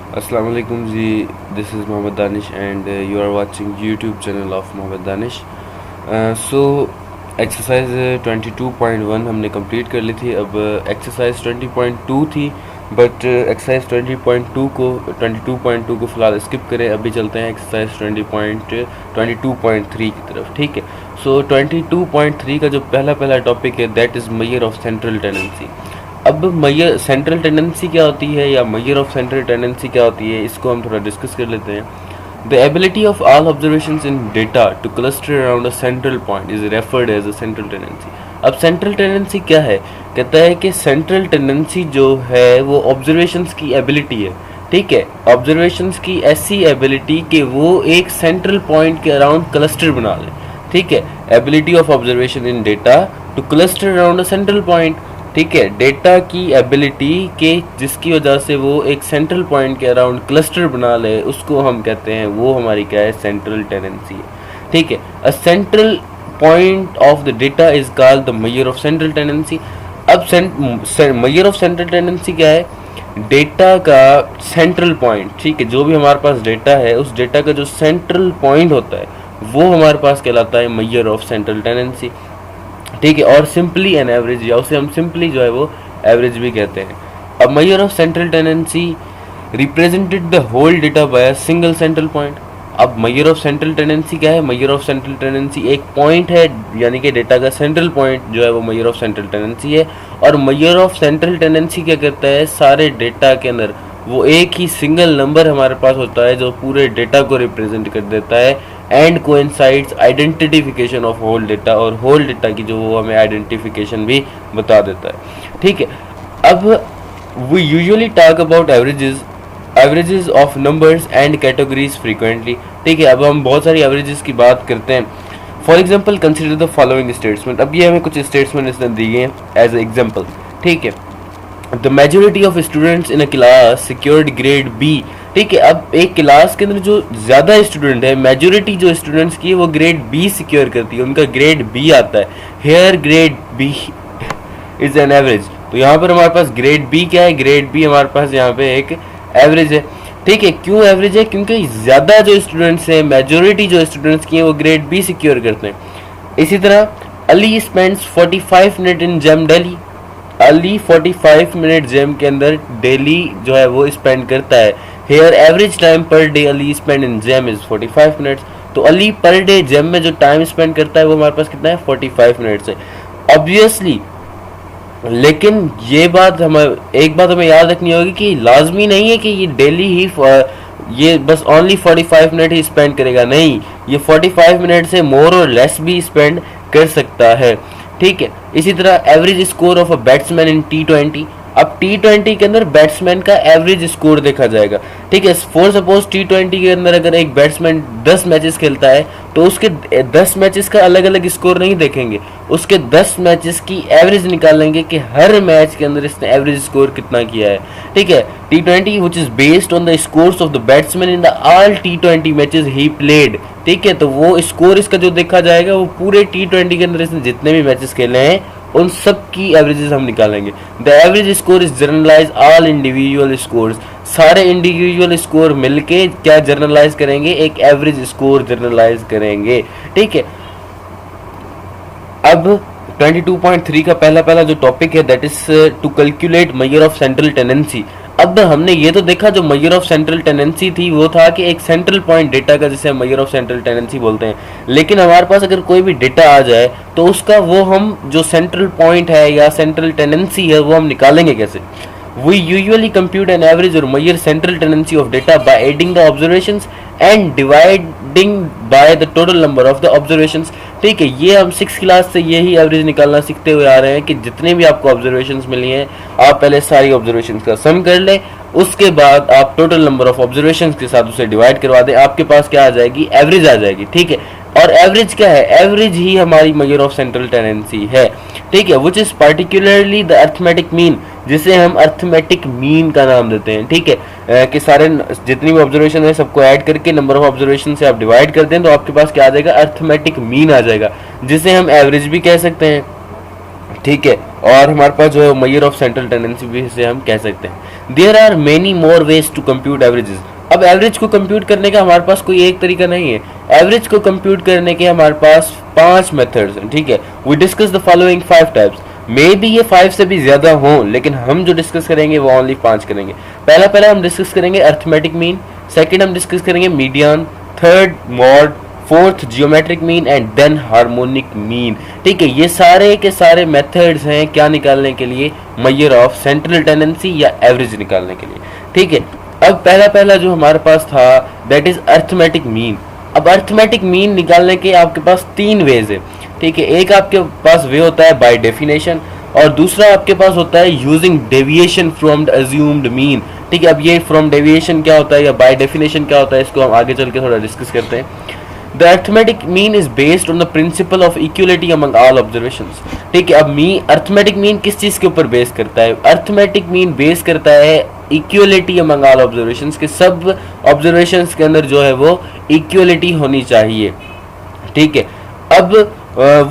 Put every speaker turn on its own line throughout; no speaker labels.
अस्सलाम वालेकुम ji. This is Mohammad Danish and you are watching YouTube channel of Mohammad Danish. So exercise 22.1 हमने complete कर ली थी। अब एक्सरसाइज 20.2 थी, बट एक्सरसाइज 22.2 को फ़िलहाल स्किप करें। अभी चलते हैं एक्सरसाइज 22.3 की तरफ। ठीक है। सो 22.3 का जो पहला टॉपिक है that is major of central tendency. अब मेजर सेंट्रल टेंडेंसी क्या होती है या मेजर ऑफ सेंट्रल टेंडेंसी क्या होती है, इसको हम थोड़ा डिस्कस कर लेते हैं। The ability of all observations in data to cluster around a central point is referred as a central tendency. अब सेंट्रल टेंडेंसी क्या है? कहता है कि सेंट्रल टेंडेंसी जो है वो ऑब्जर्वेशंस की एबिलिटी है। ठीक है, ऑब्जर्वेशंस की ऐसी एबिलिटी कि वो एक सेंट्रल पॉइंट के अराउंड क्लस्टर बना ले। ठीक है, ability of observation in data to cluster around a central point. ठीक है, डेटा की एबिलिटी के जिसकी वजह से वो एक सेंट्रल पॉइंट के अराउंड क्लस्टर बना ले, उसको हम कहते हैं, वो हमारी क्या है? सेंट्रल टेंडेंसी है। ठीक है, अ central point of the data is called the major of central tendency. अब मेजर ऑफ सेंट्रल टेंडेंसी क्या है? डेटा का सेंट्रल पॉइंट। ठीक है, जो भी हमारे पास डेटा है उस डेटा का जो सेंट्रल पॉइंट होता है वो हमारे पास कहलाता है मेजर ऑफ सेंट्रल टेंडेंसी। ठीक है, और सिंपली एन एवरेज, या उसे हम सिंपली जो है वो एवरेज भी कहते हैं। अब measure of central tendency represented the whole data by a single central point. अब मेजर ऑफ सेंट्रल टेंडेंसी क्या है? मेजर ऑफ सेंट्रल टेंडेंसी एक पॉइंट है, यानी कि डेटा का सेंट्रल पॉइंट जो है वो मेजर ऑफ सेंट्रल टेंडेंसी है। और मेजर ऑफ सेंट्रल टेंडेंसी क्या करता है? सारे डेटा के अंदर वो एक ही सिंगल नंबर हमारे पास होता है जो पूरे डेटा को रिप्रेजेंट कर देता है and coincides identification of whole data, और होल डेटा की जो वो हमें आइडेंटिफिकेशन भी बता देता है। ठीक है, अब we usually talk about averages of numbers and categories frequently. ठीक है, अब हम बहुत सारी एवरेजेस की बात करते हैं। For example consider the following statement. अब ये हमें कुछ स्टेटमेंट इसने दिए हैं एज एग्जाम्पल। ठीक है, the majority of students in a class secured grade B. ठीक है, अब एक क्लास के अंदर जो ज़्यादा स्टूडेंट है, मेजोरिटी जो स्टूडेंट्स की है वो ग्रेड बी सिक्योर करती है, उनका ग्रेड बी आता है। Here grade B is an average. तो यहाँ पर हमारे पास ग्रेड बी क्या है? ग्रेड बी हमारे पास यहाँ पे एक एवरेज है। ठीक है, क्यों एवरेज है? क्योंकि ज़्यादा जो स्टूडेंट्स हैं, मेजोरिटी जो स्टूडेंट्स की है वो ग्रेड बी सिक्योर करते हैं। इसी तरह Ali spends 45 minute in gym Delhi. Ali 45 minute gym के अंदर डेली जो है वो स्पेंड करता है। Here average time per day Ali spend in gym is 45 minutes. तो अली पर डे जेम में जो टाइम स्पेंड करता है वो हमारे पास कितना है? 45 मिनट्स है। ऑब्वियसली, लेकिन ये बात एक बात हमें याद रखनी होगी कि लाजमी नहीं है कि ये डेली ही ये बस ओनली 45 मिनट ही स्पेंड करेगा। नहीं, ये 45 मिनट से मोर और लेस भी स्पेंड कर सकता है। ठीक है, इसी तरह average score of a batsman in T20। अब T20 के अंदर बैट्समैन का एवरेज स्कोर देखा जाएगा। ठीक है, फॉर सपोज T20 के अंदर अगर एक बैट्समैन 10 मैचेस खेलता है तो उसके 10 मैचेस का अलग अलग स्कोर नहीं देखेंगे, उसके 10 मैचेस की एवरेज निकालेंगे कि हर मैच के अंदर इसने एवरेज स्कोर कितना किया है। ठीक है, T20 which is based on the scores of the batsman in the all T20 matches he played. ठीक है, तो वो स्कोर इसका जो देखा जाएगा वो पूरे T20 के अंदर इसने जितने भी मैचेस खेले हैं उन सब की एवरेजेस हम निकालेंगे। The average score is generalized all individual scores. सारे इंडिविजुअल स्कोर मिलके क्या जर्नलाइज करेंगे? एक एवरेज स्कोर जर्नलाइज करेंगे। ठीक है, अब 22.3 का पहला जो टॉपिक है that is to calculate measure of central tendency. अब हमने ये तो देखा जो मेजर ऑफ सेंट्रल टेंडेंसी थी वो था कि एक सेंट्रल पॉइंट डेटा का, जिसे हम मेजर ऑफ सेंट्रल टेंडेंसी बोलते हैं। लेकिन हमारे पास अगर कोई भी डेटा आ जाए तो उसका वो हम जो सेंट्रल पॉइंट है या सेंट्रल टेंडेंसी है वो हम निकालेंगे कैसे? We usually compute an average or measure central tendency of data by adding the observations and dividing by the total number of the observations। ठीक है, ये हम 6th क्लास से यही एवरेज निकालना सीखते हुए आ रहे हैं कि जितने भी आपको ऑब्जर्वेशंस मिली हैं आप पहले सारी ऑब्जर्वेशंस का सम कर लें, उसके बाद आप टोटल नंबर ऑफ ऑब्जर्वेशंस के साथ उसे डिवाइड करवा दें, आपके पास क्या आ जाएगी? एवरेज आ जाएगी। ठीक है, और एवरेज क्या है? एवरेज ही हमारी मेजर ऑफ सेंट्रल टेंडेंसी है। ठीक है, which is particularly the arithmetic mean, जिसे हम अर्थमेटिक मीन का नाम देते हैं। ठीक है, कि सारे जितनी भी ऑब्जर्वेशन है सबको ऐड करके नंबर ऑफ ऑब्जर्वेशन से आप डिवाइड कर दें तो आपके पास क्या आ जाएगा? अर्थमेटिक मीन आ जाएगा, जिसे हम एवरेज भी कह सकते हैं। ठीक है, और हमारे पास जो है मेजर ऑफ सेंट्रल टेंडेंसी भी इसे हम कह सकते हैं। There are many more ways to compute averages. अब एवरेज को कंप्यूट करने का हमारे पास कोई एक तरीका नहीं है, एवरेज को कंप्यूट करने के हमारे पास 5 मेथड्स हैं, ठीक है। We discuss the following 5 types. May be ये 5 से भी ज्यादा हों, लेकिन हम जो डिस्कस करेंगे वो ओनली 5 करेंगे। पहला हम डिस्कस करेंगे अर्थमेटिक मीन, सेकंड हम डिस्कस करेंगे median, third mode, fourth geometric mean and then harmonic mean, ठीक है। ये सारे के सारे मेथड्स हैं क्या निकालने के लिए, मेजर ऑफ सेंट्रल टेंडेंसी या एवरेज निकालने के लिए, ठीक है। अब पहला जो हमारे पास था दैट इज अर्थमेटिक मीन। अब अर्थमेटिक मीन निकालने के आपके पास 3 वेज है, ठीक है। एक आपके पास वे होता है बाय डेफिनेशन, और दूसरा आपके पास होता है using deviation from the assumed mean, ठीक है। अब ये फ्रॉम डेविएशन क्या होता है या बाय डेफिनेशन क्या होता है, इसको हम आगे चल के थोड़ा डिस्कस करते हैं। The arithmetic mean is based on the principle of equality among all observations, ठीक है। अब अर्थमेटिक मीन किस चीज के ऊपर बेस करता है, अर्थमेटिक मीन बेस करता है इक्वलिटी अमंग ऑल ऑब्जर्वेशंस के, सब ऑब्जर्वेशंस के अंदर जो है वो इक्वलिटी होनी चाहिए, ठीक है। अब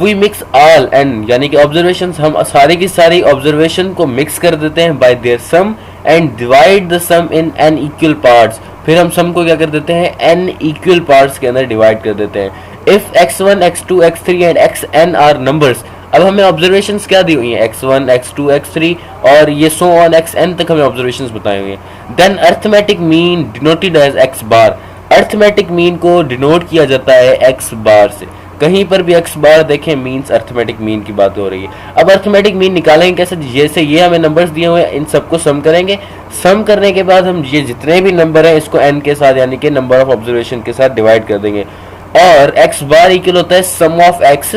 वी मिक्स ऑल एंड यानी कि ऑब्जर्वेशंस, हम सारी की सारी ऑब्जर्वेशन को मिक्स कर देते हैं by their sum and divide the sum in n equal parts. फिर हम सम को क्या कर देते हैं, एन इक्वल पार्ट्स के अंदर डिवाइड कर देते हैं। If x1 x2 x3 and xn are numbers, अब हमें ऑब्जर्वेशंस क्या दी हुई हैं, x1 x2 x3 और ये सो ऑन xn तक हमें ऑब्जर्वेशंस बताए हुए हैं। Then arithmetic mean denoted as x bar, arithmetic mean को डिनोट किया जाता है x बार से। कहीं पर भी x बार देखें मीन्स अर्थमेटिक मीन की बात हो रही है। अब अर्थमेटिक मीन निकालेंगे कैसे, जैसे ये हमें नंबर्स दिए हुए हैं इन सबको सम करेंगे, सम करने के बाद हम ये जितने भी नंबर हैं इसको n के साथ यानी कि नंबर ऑफ ऑब्जर्वेशन के साथ डिवाइड कर देंगे, और x बार इक्वल होता है सम ऑफ x,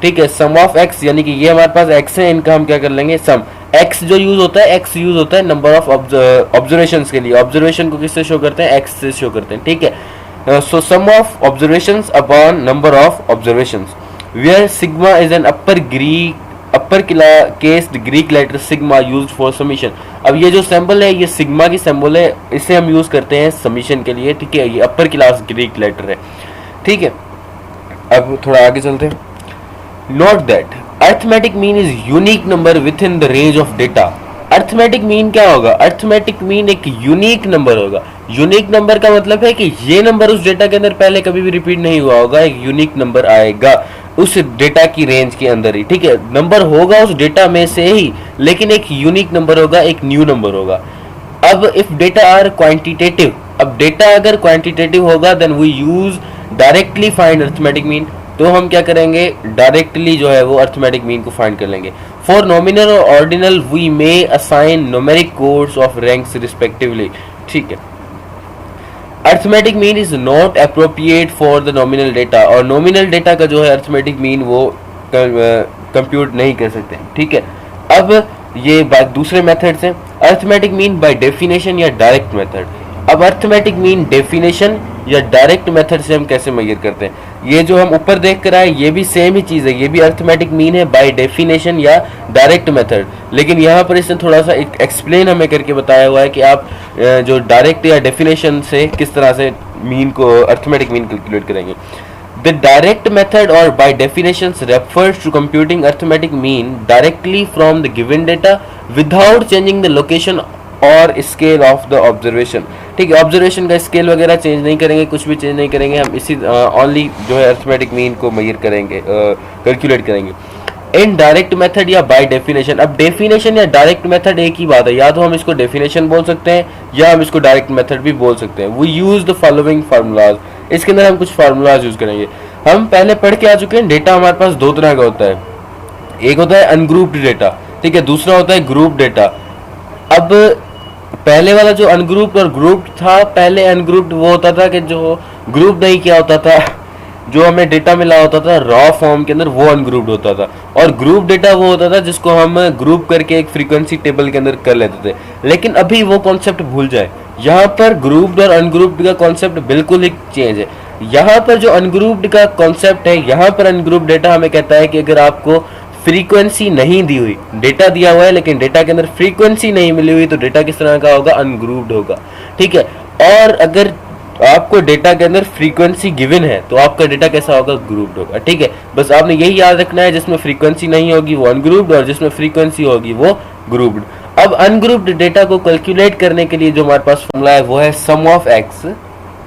ठीक है। सम ऑफ x यानी कि ये हमारे पास x है, इनका हम क्या कर लेंगे सम। x जो यूज होता है, x यूज होता है नंबर ऑफ ऑब्जर्वेशंस के लिए, ऑब्जर्वेशन को किससे शो करते हैं, x से शो करते हैं, ठीक है। So sum of observations upon number of observations, where sigma is an upper case Greek letter sigma used for summation। अब ये जो सिंबल है ये सिग्मा की सिंबल है, इसे हम यूज करते हैं समीशन के लिए, ठीक है। ये अपर क्लास ग्रीक लेटर है, ठीक है। अब थोड़ा आगे चलते हैं। Note that arithmetic mean is unique number with in the range of data. Arithmetic mean क्या होगा, अर्थमेटिक मीन एक यूनिक नंबर होगा। यूनिक नंबर का मतलब है कि ये नंबर उस डेटा के अंदर पहले कभी भी रिपीट नहीं हुआ होगा, एक यूनिक नंबर आएगा उस डेटा की रेंज के अंदर ही, ठीक है। नंबर होगा उस डेटा में से ही, लेकिन एक यूनिक नंबर होगा, एक न्यू नंबर होगा। अब इफ डेटा आर क्वांटिटेटिव, अब डेटा अगर क्वांटिटेटिव होगा then we use directly find arithmetic mean, तो हम क्या करेंगे डायरेक्टली जो है वो अर्थमेटिक मीन को फाइंड कर लेंगे। फॉर नॉमिनल और ordinal we may assign numeric codes of ranks respectively, ठीक है। Arithmetic mean is not appropriate for the nominal data, और नॉमिनल डेटा का जो है अर्थमेटिक मीन वो कंप्यूट नहीं कर सकते, ठीक है। अब ये बात दूसरे मेथड्स हैं, अर्थमेटिक मीन बाय डेफिनेशन या डायरेक्ट मेथड। अब अर्थमेटिक मीन डेफिनेशन या डायरेक्ट मेथड से हम कैसे मेजर करते हैं, ये जो हम ऊपर देख कर आए ये भी सेम ही चीज़ है, ये भी अर्थमेटिक मीन है बाय डेफिनेशन या डायरेक्ट मेथड, लेकिन यहाँ पर इसने थोड़ा सा एक्सप्लेन हमें करके बताया हुआ है कि आप जो डायरेक्ट या डेफिनेशन से किस तरह से मीन को अर्थमेटिक मीन कैलकुलेट करेंगे। द डायरेक्ट मेथड और by definition refers to computing arithmetic mean directly from the given data without changing the location और स्केल ऑफ द ऑब्जर्वेशन, ठीक है। ऑब्जर्वेशन का स्केल वगैरह चेंज नहीं करेंगे, कुछ भी चेंज नहीं करेंगे, हम इसी ओनली जो है अर्थमेटिक मीन को मेजर करेंगे, कैलकुलेट करेंगे। इन डायरेक्ट मेथड या बाय डेफिनेशन, अब डेफिनेशन या डायरेक्ट मेथड एक ही बात है, या तो हम इसको डेफिनेशन बोल सकते हैं या हम इसको डायरेक्ट मेथड भी बोल सकते हैं। We use the following formulas, इसके अंदर हम कुछ फार्मूलाज यूज करेंगे। हम पहले पढ़ के आ चुके हैं, डेटा हमारे पास दो तरह का होता है, एक होता है अनग्रुप्ड डेटा, ठीक है, दूसरा होता है ग्रुप डेटा। अब पहले वाला जो अनग्रुप्ड और ग्रुप्ड था, पहले अनग्रुप्ड वो होता था कि जो ग्रुप नहीं किया होता था, जो हमें डेटा मिला होता था रॉ फॉर्म के अंदर, वो अनग्रुप्ड होता था, और ग्रुप डेटा वो होता था जिसको हम ग्रुप करके एक फ्रीक्वेंसी टेबल के अंदर कर लेते थे। लेकिन अभी वो कॉन्सेप्ट भूल जाए, यहाँ पर ग्रुप्ड और अनग्रुप्ड का कॉन्सेप्ट बिल्कुल ही चेंज है। यहाँ पर जो अनग्रुप्ड का कॉन्सेप्ट है, यहाँ पर अनग्रुप्ड डेटा हमें कहता है कि अगर आपको फ्रीक्वेंसी नहीं दी हुई, डेटा दिया हुआ है लेकिन डेटा के अंदर फ्रीक्वेंसी नहीं मिली हुई, तो डेटा किस तरह का होगा, अनग्रुप्ड होगा, ठीक है। और अगर आपको डेटा के अंदर फ्रीक्वेंसी गिवन है तो आपका डेटा कैसा होगा, ग्रुप्ड होगा, ठीक है। बस आपने यही याद रखना है, जिसमें फ्रीक्वेंसी नहीं होगी वो अनग्रुप्ड और जिसमें फ्रीक्वेंसी होगी वो ग्रुप्ड। अब अनग्रुप्ड डेटा को कैलकुलेट करने के लिए जो हमारे पास फॉर्मूला है वो है sum of x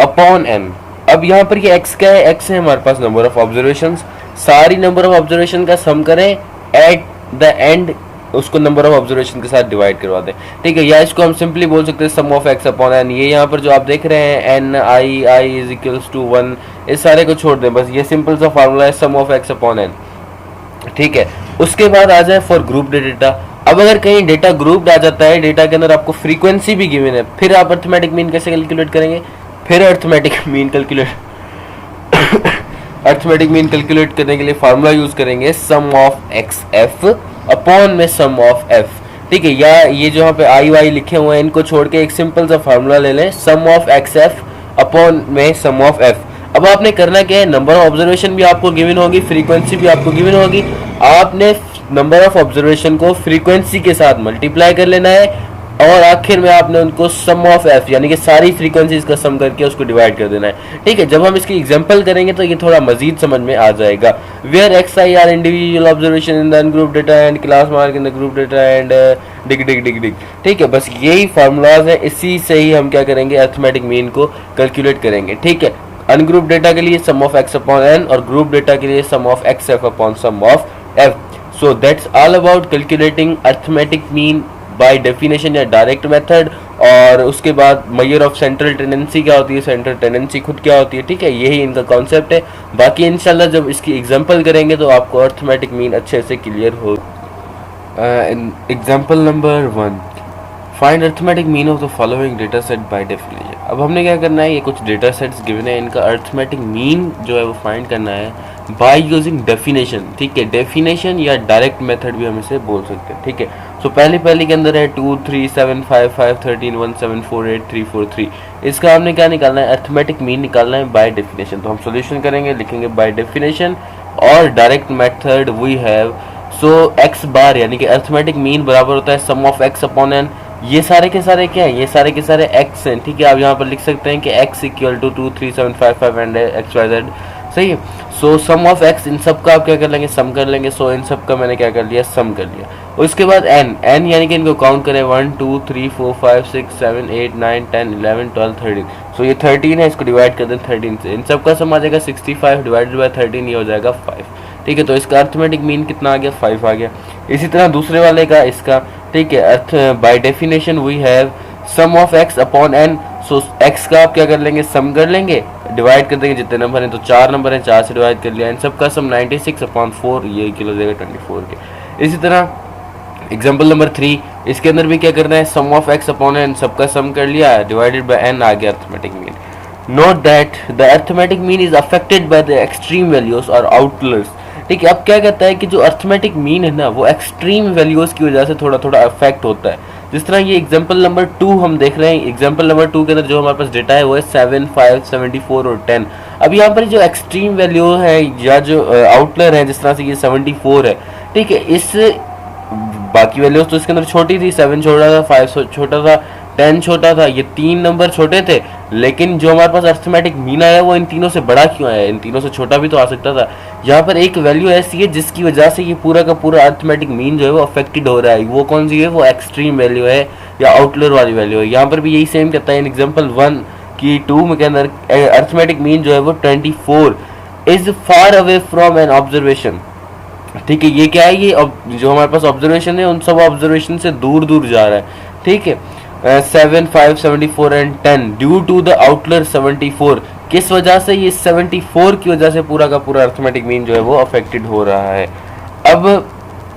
upon N. अब यहाँ पर ये एक्स क्या है, एक्स है हमारे पास नंबर ऑफ ऑब्जर्वेशन, सारी नंबर ऑफ ऑब्जर्वेशन का सम करें एट द एंड, उसको नंबर ऑफ ऑब्जर्वेशन के साथ डिवाइड करवा दें, ठीक है। या इसको हम सिंपली बोल सकते हैं sum of x upon n. ये यहाँ पर जो आप देख रहे हैं n i i is equals to 1, इस सारे को छोड़ दें, बस ये सिंपल सा फार्मूला है sum of x upon N, ठीक है। उसके बाद आ जाए फॉर ग्रुप्ड डेटा। अब अगर कहीं डेटा ग्रुप्ड आ जाता है, डेटा के अंदर आपको फ्रीक्वेंसी भी गिवन है, फिर आप अर्थमेटिक मीन कैसे कैलकुलेट करेंगे, फिर arithmetic mean calculate arithmetic mean calculate करने के लिए फार्मूला यूज करेंगे सम ऑफ एक्स एफ अपॉन में सम ऑफ एफ, ठीक है। या ये जो यहाँ पे आई वाई लिखे हुए हैं इनको छोड़ के एक सिंपल सा फार्मूला ले लें सम ऑफ एक्स एफ अपॉन में सम ऑफ एफ। अब आपने करना क्या है, नंबर ऑफ ऑब्जर्वेशन भी आपको गिवन होगी, फ्रीक्वेंसी भी आपको गिवन होगी, आपने नंबर ऑफ ऑब्जर्वेशन को फ्रीक्वेंसी के साथ मल्टीप्लाई कर लेना है और आखिर में आपने उनको सम ऑफ एफ यानी कि सारी फ्रीक्वेंसीज का सम करके उसको डिवाइड कर देना है, ठीक है। जब हम इसकी एग्जांपल करेंगे तो ये थोड़ा मजीद समझ में आ जाएगा। Where x i are individual observation in the ungrouped data and class mark in the group data and डिग डिग डिग डिग, ठीक है। बस यही फार्मूलाज है, इसी से ही हम क्या करेंगे अर्थमेटिक मीन को कैलकुलेट करेंगे, ठीक है। अनग्रुप डेटा के लिए sum of x upon n और ग्रुप डेटा के लिए sum of x f upon sum of f. So that's all about calculating arithmetic mean by definition या डायरेक्ट मेथड। और उसके बाद मेजर ऑफ सेंट्रल टेंडेंसी क्या होती है, सेंट्रल टेंडेंसी खुद क्या होती है, ठीक है। यही इनका कॉन्सेप्ट है। बाकी इंशाल्लाह जब इसकी एग्जांपल करेंगे तो आपको अर्थमेटिक मीन अच्छे से क्लियर हो। Example number 1, find arithmetic mean of the following data set by definition. अब हमने क्या करना है, ये कुछ डेटा सेट्स गिवन है, इनका अर्थमेटिक मीन जो है वो फाइंड करना है बाय यूजिंग डेफिनेशन, ठीक है। डेफिनेशन या डायरेक्ट मेथड भी हम इसे बोल सकते हैं, ठीक है। सो पहले के अंदर है 2 3 7 5 5 13 1 7 4 8 3 4 3। इसका हमने क्या निकालना है, अर्थमेटिक मीन निकालना है बाय डेफिनेशन। तो हम सोल्यूशन करेंगे, लिखेंगे बाय डेफिनेशन और direct method we have. So x bar यानी कि अर्थमेटिक मीन बराबर होता है sum of x upon n. ये सारे के सारे क्या है, ये सारे के सारे एक्स हैं, ठीक है। आप यहाँ पर लिख सकते हैं कि x equal to 2 3 7 5 5 and x y z, सही है। सो सम ऑफ एक्स, इन सब का आप क्या कर लेंगे, सम कर लेंगे। सो इन सब का मैंने क्या कर लिया, सम कर लिया। उसके बाद एन, एन यानी कि इनको काउंट करें 1 2 3 4 5 6 7 8 9 10 11 12 13। सो ये 13 है, इसको डिवाइड कर दें 13 से, इन सब का सम आ जाएगा 65 डिवाइडेड बाय 13, ये हो जाएगा 5, ठीक है। तो इसका अर्थमेटिक मीन कितना आ गया, 5 आ गया। इसी तरह दूसरे वाले का इसका, ठीक है। अर्थ by definition we have sum of x upon n. So x का आप क्या कर लेंगे, सम कर लेंगे, डिवाइड कर देंगे जितने नंबर हैं, तो 4 नंबर हैं, 4 से डिवाइड कर लिया। इन सब का सम 96 अपॉन 4, ये किलो देगा 24 के। इसी तरह एग्जाम्पल नंबर 3, इसके अंदर भी क्या करना है, sum of x upon N, सबका सम कर लिया, डिवाइडेड बाय एन आ गया arithmetic mean. Note that the arithmetic mean is affected by the extreme values और आउटलर्स, ठीक है। अब क्या कहता है कि जो अर्थमेटिक मीन है ना वो एक्सट्रीम वैल्यूज की वजह से थोड़ा थोड़ा अफेक्ट होता है। जिस तरह ये एग्जांपल नंबर 2 हम देख रहे हैं, एग्जांपल नंबर 2 के अंदर जो हमारे पास डेटा है वो है 7 5 74 और 10। अब यहाँ पर जो एक्सट्रीम वैल्यू है या जो आउटलर है, जिस तरह से ये 74 है, ठीक है, इस बाकी वैल्यूज तो इसके अंदर छोटी थी, 7 छोटा था, 5 छोटा था, 10 छोटा था, ये 3 नंबर छोटे थे, लेकिन जो हमारे पास अर्थमेटिक मीन आया वो इन तीनों से बड़ा क्यों आया, इन तीनों से छोटा भी तो आ सकता था। यहाँ पर एक वैल्यू ऐसी है जिसकी वजह से ये पूरा का पूरा अर्थमेटिक मीन जो है वो अफेक्टेड हो रहा है। वो कौन सी है, वो एक्सट्रीम वैल्यू है या आउटलर वाली वैल्यू है। यहाँ पर भी यही सेम कहता है इन एग्जाम्पल 1 की 2 के अंदर अर्थमेटिक मीन जो है वो 24 is far away from n observation, ठीक है। ये क्या है, ये जो हमारे पास ऑब्जर्वेशन है उन सब ऑब्जर्वेशन से दूर दूर जा रहा है, ठीक है। 7 5 74 एंड 10 ड्यू टू द आउटलर 74, किस वजह से, ये 74 की वजह से पूरा का पूरा अर्थमेटिक मीन जो है वो अफेक्टेड हो रहा है। अब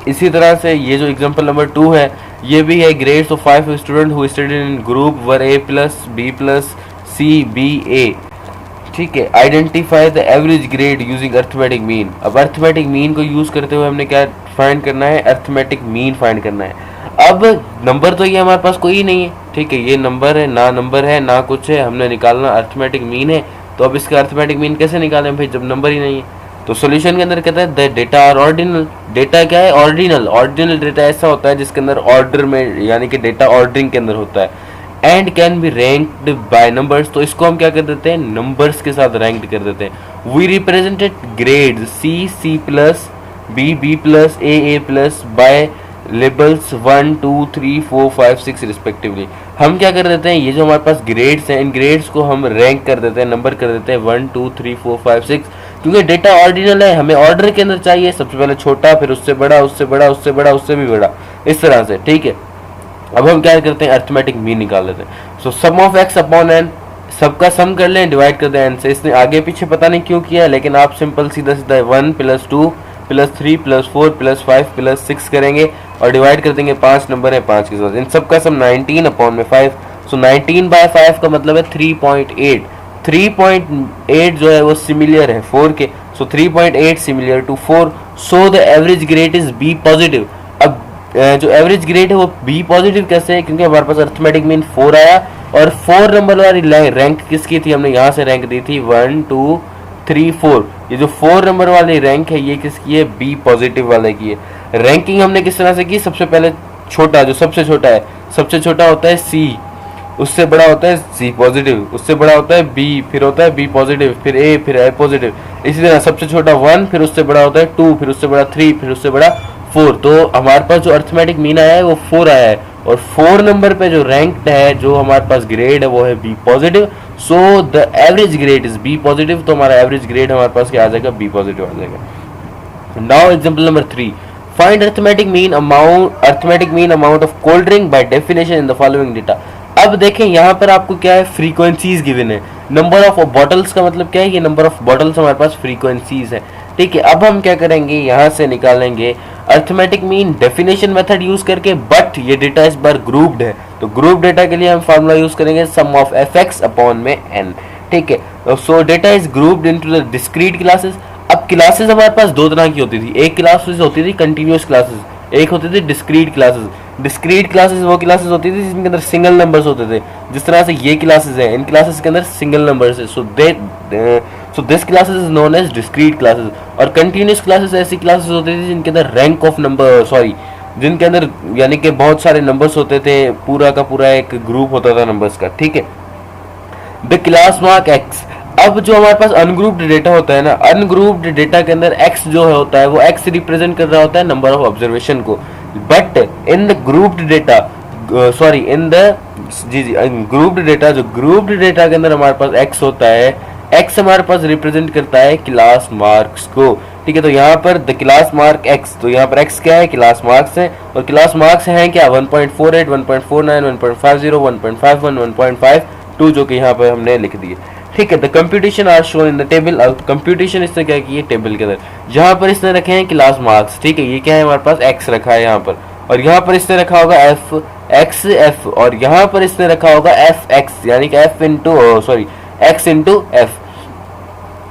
इसी तरह से ये जो एग्जांपल नंबर 2 है, ये भी है grades of 5 student who studied in group were A+B+C+B+A, ठीक है। Identify the average grade using arithmetic mean. अब अर्थमेटिक मीन को यूज करते हुए हमने क्या फाइंड करना है, अर्थमेटिक मीन फाइंड करना है। अब नंबर तो ये हमारे पास कोई नहीं है, ठीक है, ये नंबर है ना कुछ है, हमने निकालना अर्थमेटिक मीन है। तो अब इसका अर्थमेटिक मीन कैसे निकालें भाई जब नंबर ही नहीं है। तो सॉल्यूशन के अंदर कहता है the data are ordinal. Data क्या है, ऑर्डिनल डेटा ऐसा होता है जिसके अंदर ऑर्डर में यानी कि डेटा ऑर्डरिंग के अंदर होता है, and can be ranked by numbers. तो इसको हम क्या कर देते हैं, नंबर्स के साथ रैंक्ड कर देते हैं। We represented grade C+, B+, A+, by labels 1 2 3 4 5 6 respectively. हम क्या कर देते हैं, ये जो हमारे पास ग्रेड्स हैं इन ग्रेड्स को हम रैंक कर देते हैं, नंबर कर देते हैं 1 2 3 4 5 6, क्योंकि डेटा ऑर्डिनल है, हमें ऑर्डर के अंदर चाहिए, सबसे पहले छोटा, फिर उससे बड़ा, उससे बड़ा, उससे बड़ा, उससे भी बड़ा, इस तरह से। ठीक है, अब हम क्या करते हैं, अर्थमेटिक मीन निकाल लेते हैं। सो सम ऑफ एक्स अपॉन एन, सबका सम कर लें, डिवाइड कर दें एन से। इसने आगे पीछे पता नहीं क्यों किया, लेकिन आप सिंपल सीधा सीधा 1 + 2 + 3 + 4 + 5 + 6 करेंगे और डिवाइड कर देंगे, 5 नंबर है 5 के साथ, इन सबका सम 19 अपॉन में 5। सो 19/5 का मतलब है 3.8। 3.8 जो है वो सिमिलर है 4 के, so 3.8 similar to 4, so the average grade is B positive. अब जो एवरेज ग्रेड है वो बी पॉजिटिव कैसे है, क्योंकि हमारे पास अर्थमेटिक मीन 4 आया और 4 नंबर वाली रैंक किसकी थी, हमने यहाँ से रैंक दी थी 1 2 3 4। ये जो 4 नंबर वाली रैंक है ये किसकी है, बी पॉजिटिव वाले की है। रैंकिंग हमने किस तरह से की, सबसे पहले छोटा, जो सबसे छोटा है, सबसे छोटा होता है सी, उससे बड़ा होता है सी पॉजिटिव, उससे बड़ा होता है बी, फिर होता है बी पॉजिटिव, फिर ए, फिर ए पॉजिटिव, इसी तरह सबसे छोटा 1, फिर उससे बड़ा होता है 2, फिर उससे बड़ा 3, फिर उससे बड़ा 4। तो हमारे पास जो अर्थमेटिक मीन आया है वो 4 आया है, और 4 नंबर पे जो रैंक्ड है, जो हमारे पास ग्रेड है वो है B positive, so the average grade is B positive. तो हमारा एवरेज ग्रेड हमारे पास क्या आ जाएगा, बी पॉजिटिव आ जाएगा। Now example number 3, find arithmetic mean amount of cold drink by definition in the following data. अब देखें यहाँ पर आपको क्या है, फ्रीक्वेंसीज गिवन है। नंबर ऑफ बॉटल्स का मतलब क्या है, ये नंबर ऑफ बॉटल्स हमारे पास फ्रीक्वेंसीज है। ठीक है, अब हम क्या करेंगे, यहाँ से निकालेंगे arithmetic mean definition method use करके, बट ये डेटा इस बार ग्रुप्ड है, तो ग्रुप डेटा के लिए हम फार्मूला यूज करेंगे सम ऑफ fx अपॉन में n। ठीक है, सो data is grouped into the discrete classes. अब क्लासेस हमारे पास दो तरह की होती थी, एक क्लासेस होती थी कंटिन्यूअस क्लासेस, एक होती थी डिस्क्रीट क्लासेस। डिस्क्रीट क्लासेस वो क्लासेस होती थी जिनके अंदर सिंगल नंबर्स होते थे, जिस तरह से ये क्लासेस हैं, इन क्लासेस के अंदर सिंगल नंबर्स है, so this classes is known as discrete classes. और कंटिन्यूअस क्लासेस ऐसी क्लासेस होती थी जिनके अंदर रैंक ऑफ नंबर, सॉरी, जिनके अंदर यानी कि बहुत सारे नंबर्स होते थे, पूरा का पूरा एक ग्रुप होता था नंबर्स का। ठीक है, द क्लास मार्क एक्स। अब जो हमारे पास अनग्रुप्ड डेटा होता है ना, अनग्रुप्ड डेटा के अंदर एक्स जो है होता है वो एक्स रिप्रेजेंट कर रहा होता है नंबर ऑफ ऑब्जर्वेशन को, but in the grouped data, sorry in the grouped data, जो ग्रुप्ड डेटा के अंदर हमारे पास एक्स होता है, एक्स हमारे पास रिप्रेजेंट करता है क्लास मार्क्स को। ठीक है, तो यहाँ पर द क्लास मार्क एक्स, तो यहाँ पर एक्स क्या है, क्लास मार्क्स है, और क्लास मार्क्स हैं क्या, 1.48 1.49 1.50 1.51 1.52, जो कि यहाँ पर हमने लिख दिए। ठीक है, the computation are shown in the table. अब कंप्यूटेशन इसने क्या की है, टेबल के अंदर, जहाँ पर इसने रखे हैं क्लास मार्क्स। ठीक है, ये क्या है, हमारे पास एक्स रखा है यहाँ पर, और यहाँ पर इसने रखा होगा एफ एक्स एफ, और यहाँ पर इसने रखा होगा एफ एक्स, यानी कि f into, sorry, x into f.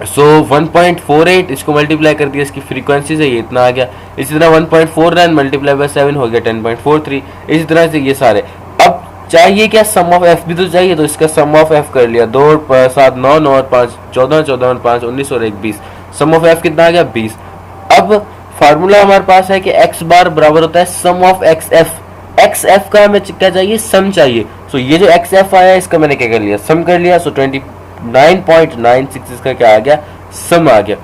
So 1.48 इसको मल्टीप्लाई कर दिया, इसकी फ्रीक्वेंसी से ये इतना आ गया। इसी तरह 1.49 मल्टीप्लाई बाय 7 हो गया 10.43। इसी तरह से ये सारे। अब चाहिए क्या, सम ऑफ एफ भी तो चाहिए, तो इसका सम ऑफ एफ कर लिया, 2 7 9 9 और 5 14 14 और 5 19 और 1 20। सम ऑफ एफ कितना आ गया, 20। अब फार्मूला हमारे पास है कि एक्स बार बराबर होता है sum of x f. X f का हमें क्या चाहिए, सम चाहिए। सो ये जो एक्स एफ आया इसका मैंने क्या कर लिया, सम कर लिया। सो 29.96 इसका क्या आ गया, सम आ गया।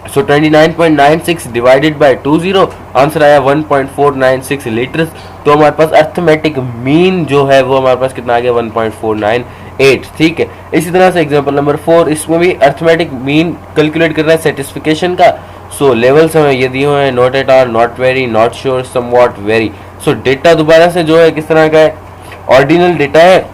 सो 29.96 डिवाइडेड बाय 20, आंसर आया 1.496 लीटर। तो हमारे पास अर्थमेटिक मीन जो है वो हमारे पास कितना आ गया, 1.498। ठीक है, इसी तरह से एग्जांपल नंबर 4, इसमें भी अर्थमेटिक मीन कैलकुलेट कर रहा है सेटिस्फिकेशन का। सो लेवल्स हमें ये दिए हुए हैं, not at all, not very, not sure, somewhat, very. So data दोबारा से जो है किस तरह का है, ऑर्डिनल डेटा है,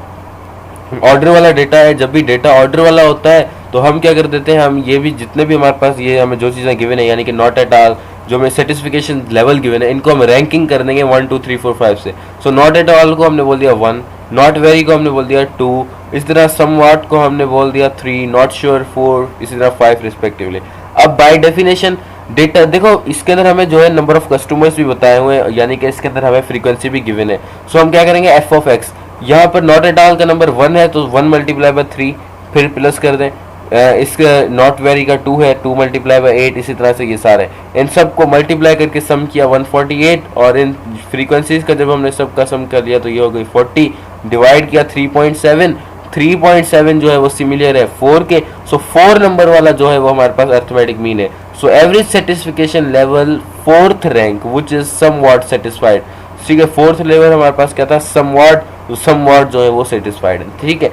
ऑर्डर वाला डेटा है। जब भी डेटा ऑर्डर वाला होता है तो हम क्या कर देते हैं, हम ये भी जितने भी हमारे पास ये हमें जो चीज़ें गिवन है, यानी कि नॉट एट ऑल, जो हमें सेटिस्फिकेशन लेवल गिवन है, इनको हम रैंकिंग कर देंगे 1 2 3 4 5 से। सो नॉट एट ऑल को हमने बोल दिया 1, नॉट वेरी को हमने बोल दिया 2, इस तरह समवॉट को हमने बोल दिया 3, नॉट श्योर 4, इसी तरह 5 रिस्पेक्टिवली। अब बाय डेफिनेशन डेटा देखो, इसके अंदर हमें जो है नंबर ऑफ कस्टमर्स भी बताए हुए हैं, यानी कि इसके अंदर हमें फ्रीक्वेंसी भी गिवन है। सो हम क्या करेंगे, एफ ऑफ एक्स, यहाँ पर नॉट एट ऑल का नंबर 1 है तो 1 मल्टीप्लाई बाय 3, फिर प्लस कर दें। इसका नॉट वेरी का 2 है, 2 मल्टीप्लाई बाय 8, इसी तरह से ये सारे, इन सब को मल्टीप्लाई करके सम किया 148, और इन फ्रीक्वेंसीज का जब हमने सबका सम कर लिया तो ये हो गई 40, डिवाइड किया 3.7। 3.7 जो है वो सिमिलर है 4 के। सो 4 नंबर वाला जो है वो हमारे पास अर्थमेटिक मीन है। So average satisfaction level fourth rank which is somewhat satisfied. ठीक है, फोर्थ लेवल हमारे पास क्या था, समवॉट जो है वो सेटिस्फाइड है। ठीक है,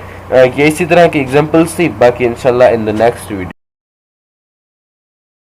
ये इसी तरह की एग्जांपल्स थी, बाकी इंशाल्लाह इन द नेक्स्ट वीडियो।